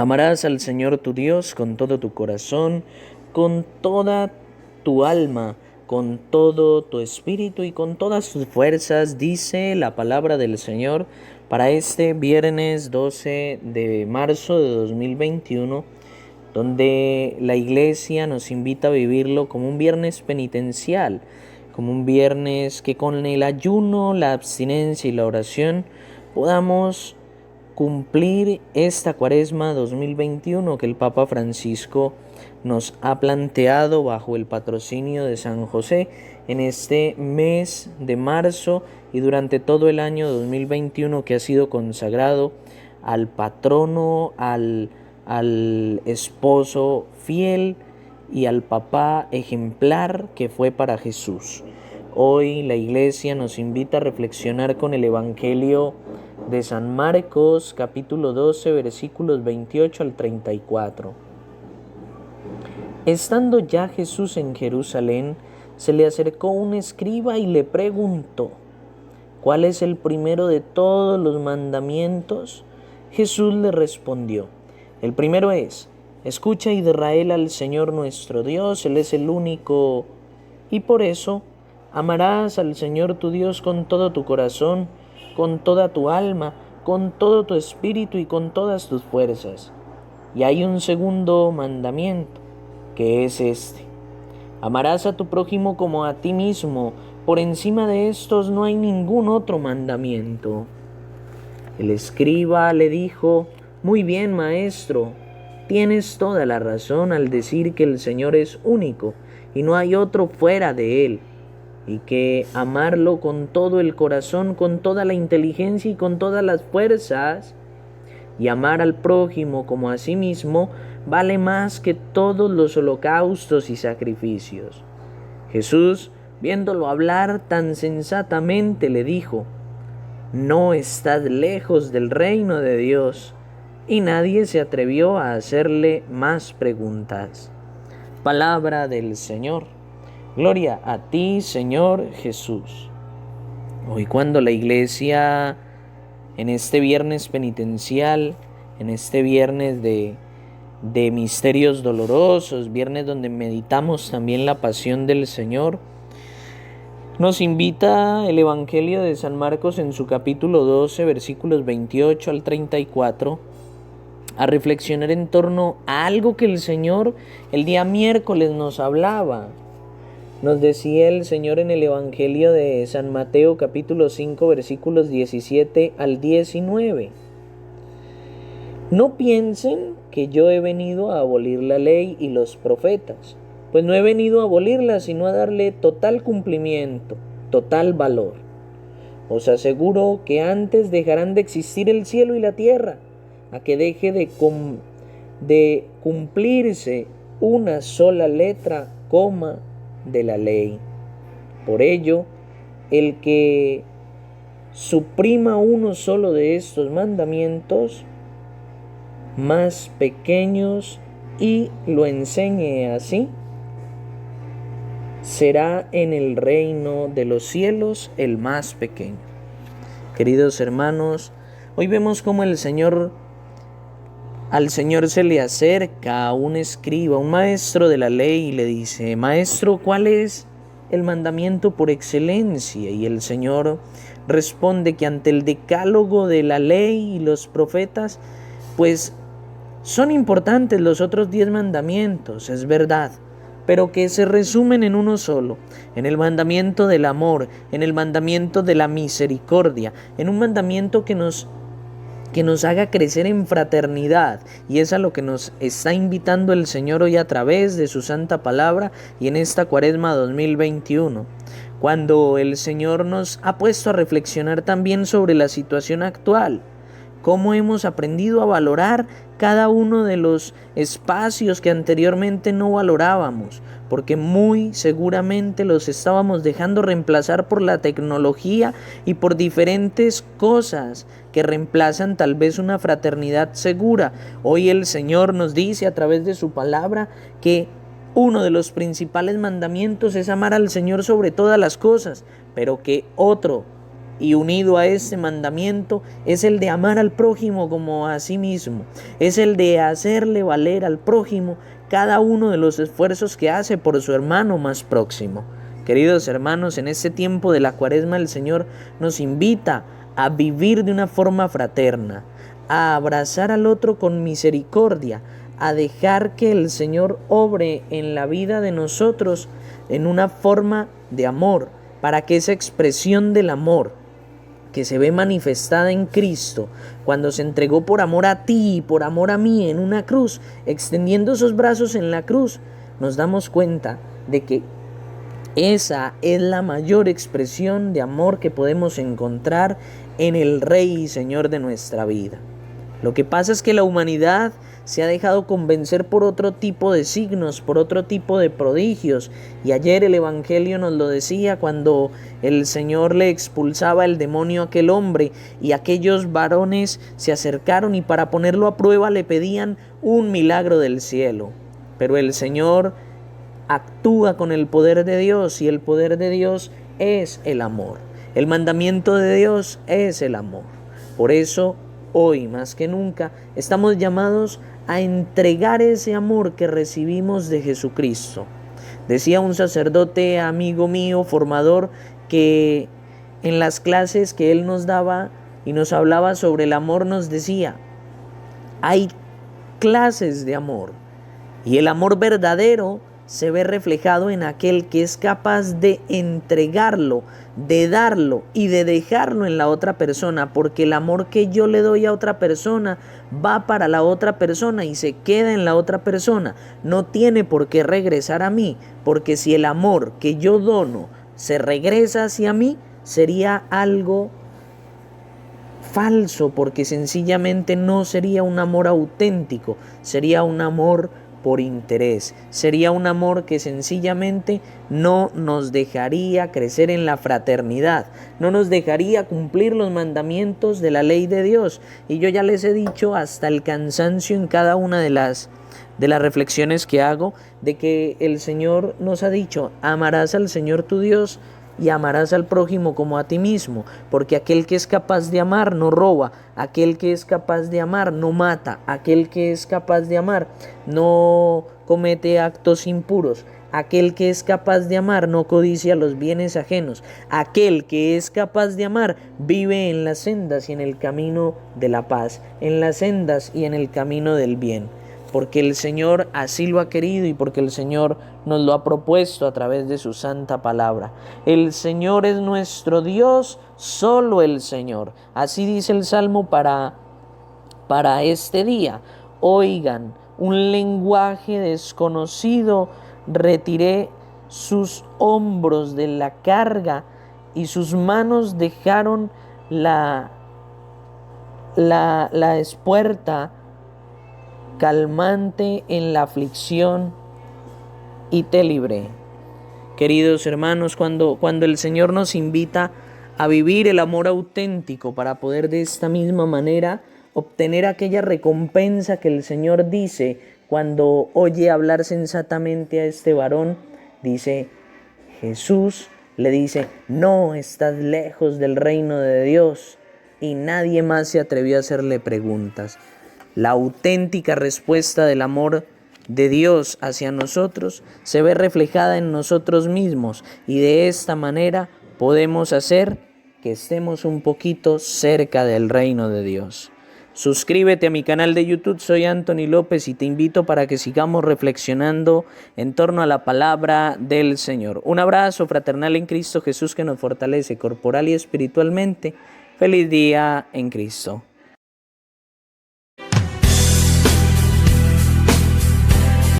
Amarás al Señor tu Dios con todo tu corazón, con toda tu alma, con todo tu espíritu y con todas tus fuerzas, dice la palabra del Señor para este viernes 12 de marzo de 2021, donde la Iglesia nos invita a vivirlo como un viernes penitencial, como un viernes que con el ayuno, la abstinencia y la oración podamos cumplir esta Cuaresma 2021 que el Papa Francisco nos ha planteado bajo el patrocinio de San José en este mes de marzo y durante todo el año 2021 que ha sido consagrado al patrono, al esposo fiel y al papá ejemplar que fue para Jesús. Hoy la Iglesia nos invita a reflexionar con el Evangelio de San Marcos, capítulo 12, versículos 28 al 34. Estando ya Jesús en Jerusalén, se le acercó un escriba y le preguntó: ¿cuál es el primero de todos los mandamientos? Jesús le respondió: el primero es: escucha, Israel, al Señor nuestro Dios, Él es el único, y por eso amarás al Señor tu Dios con todo tu corazón, con toda tu alma, con todo tu espíritu y con todas tus fuerzas. Y hay un segundo mandamiento, que es este: amarás a tu prójimo como a ti mismo. Por encima de estos no hay ningún otro mandamiento. El escriba le dijo: muy bien, maestro, tienes toda la razón al decir que el Señor es único y no hay otro fuera de Él, y que amarlo con todo el corazón, con toda la inteligencia y con todas las fuerzas, y amar al prójimo como a sí mismo, vale más que todos los holocaustos y sacrificios. Jesús, viéndolo hablar tan sensatamente, le dijo: no estás lejos del reino de Dios. Y nadie se atrevió a hacerle más preguntas. Palabra del Señor. Gloria a ti, Señor Jesús. Hoy, cuando la Iglesia, en este viernes penitencial, en este viernes de misterios dolorosos, viernes donde meditamos también la pasión del Señor, nos invita el Evangelio de San Marcos en su capítulo 12, versículos 28 al 34, a reflexionar en torno a algo que el Señor el día miércoles nos hablaba. Nos decía el Señor en el Evangelio de San Mateo capítulo 5 versículos 17 al 19. No piensen que yo he venido a abolir la ley y los profetas, pues no he venido a abolirla, sino a darle total cumplimiento, total valor. Os aseguro que antes dejarán de existir el cielo y la tierra, a que deje de cumplirse una sola letra, coma, de la ley. Por ello, el que suprima uno solo de estos mandamientos más pequeños y lo enseñe así, será en el reino de los cielos el más pequeño. Queridos hermanos, hoy vemos cómo al Señor se le acerca a un escriba, un maestro de la ley, y le dice: maestro, ¿cuál es el mandamiento por excelencia? Y el Señor responde que ante el decálogo de la ley y los profetas, pues son importantes los otros 10 mandamientos, es verdad, pero que se resumen en uno solo, en el mandamiento del amor, en el mandamiento de la misericordia, en un mandamiento que nos haga crecer en fraternidad, y es a lo que nos está invitando el Señor hoy a través de su santa palabra y en esta Cuaresma 2021, cuando el Señor nos ha puesto a reflexionar también sobre la situación actual, cómo hemos aprendido a valorar cada uno de los espacios que anteriormente no valorábamos, porque muy seguramente los estábamos dejando reemplazar por la tecnología y por diferentes cosas que reemplazan tal vez una fraternidad segura. Hoy el Señor nos dice a través de su palabra que uno de los principales mandamientos es amar al Señor sobre todas las cosas, pero que otro y unido a ese mandamiento es el de amar al prójimo como a sí mismo. Es el de hacerle valer al prójimo cada uno de los esfuerzos que hace por su hermano más próximo. Queridos hermanos, en este tiempo de la Cuaresma el Señor nos invita a vivir de una forma fraterna, a abrazar al otro con misericordia, a dejar que el Señor obre en la vida de nosotros en una forma de amor, para que esa expresión del amor que se ve manifestada en Cristo, cuando se entregó por amor a ti y por amor a mí en una cruz, extendiendo esos brazos en la cruz, nos damos cuenta de que esa es la mayor expresión de amor que podemos encontrar en el Rey y Señor de nuestra vida. Lo que pasa es que la humanidad se ha dejado convencer por otro tipo de signos, por otro tipo de prodigios. Y ayer el Evangelio nos lo decía cuando el Señor le expulsaba el demonio a aquel hombre y aquellos varones se acercaron y para ponerlo a prueba le pedían un milagro del cielo. Pero el Señor actúa con el poder de Dios y el poder de Dios es el amor. El mandamiento de Dios es el amor. Por eso, hoy más que nunca, estamos llamados a entregar ese amor que recibimos de Jesucristo. Decía un sacerdote, amigo mío, formador, que en las clases que él nos daba y nos hablaba sobre el amor, nos decía, hay clases de amor y el amor verdadero se ve reflejado en aquel que es capaz de entregarlo, de darlo y de dejarlo en la otra persona, porque el amor que yo le doy a otra persona va para la otra persona y se queda en la otra persona. No tiene por qué regresar a mí, porque si el amor que yo dono se regresa hacia mí, sería algo falso, porque sencillamente no sería un amor auténtico, sería un amor por interés, sería un amor que sencillamente no nos dejaría crecer en la fraternidad, no nos dejaría cumplir los mandamientos de la ley de Dios. Y yo ya les he dicho hasta el cansancio en cada una de las reflexiones que hago, de que el Señor nos ha dicho, amarás al Señor tu Dios y amarás al prójimo como a ti mismo, porque aquel que es capaz de amar no roba, aquel que es capaz de amar no mata, aquel que es capaz de amar no comete actos impuros, aquel que es capaz de amar no codicia los bienes ajenos, aquel que es capaz de amar vive en las sendas y en el camino de la paz, en las sendas y en el camino del bien. Porque el Señor así lo ha querido y porque el Señor nos lo ha propuesto a través de su santa palabra. El Señor es nuestro Dios, solo el Señor. Así dice el Salmo para este día. Oigan, un lenguaje desconocido, retiré sus hombros de la carga y sus manos dejaron la espuerta calmante en la aflicción y te libré. Queridos hermanos, cuando el Señor nos invita a vivir el amor auténtico para poder de esta misma manera obtener aquella recompensa que el Señor dice cuando oye hablar sensatamente a este varón, dice, Jesús le dice, no estás lejos del reino de Dios, y nadie más se atrevió a hacerle preguntas. La auténtica respuesta del amor de Dios hacia nosotros se ve reflejada en nosotros mismos y de esta manera podemos hacer que estemos un poquito cerca del reino de Dios. Suscríbete a mi canal de YouTube, soy Anthony López y te invito para que sigamos reflexionando en torno a la palabra del Señor. Un abrazo fraternal en Cristo Jesús que nos fortalece corporal y espiritualmente. Feliz día en Cristo.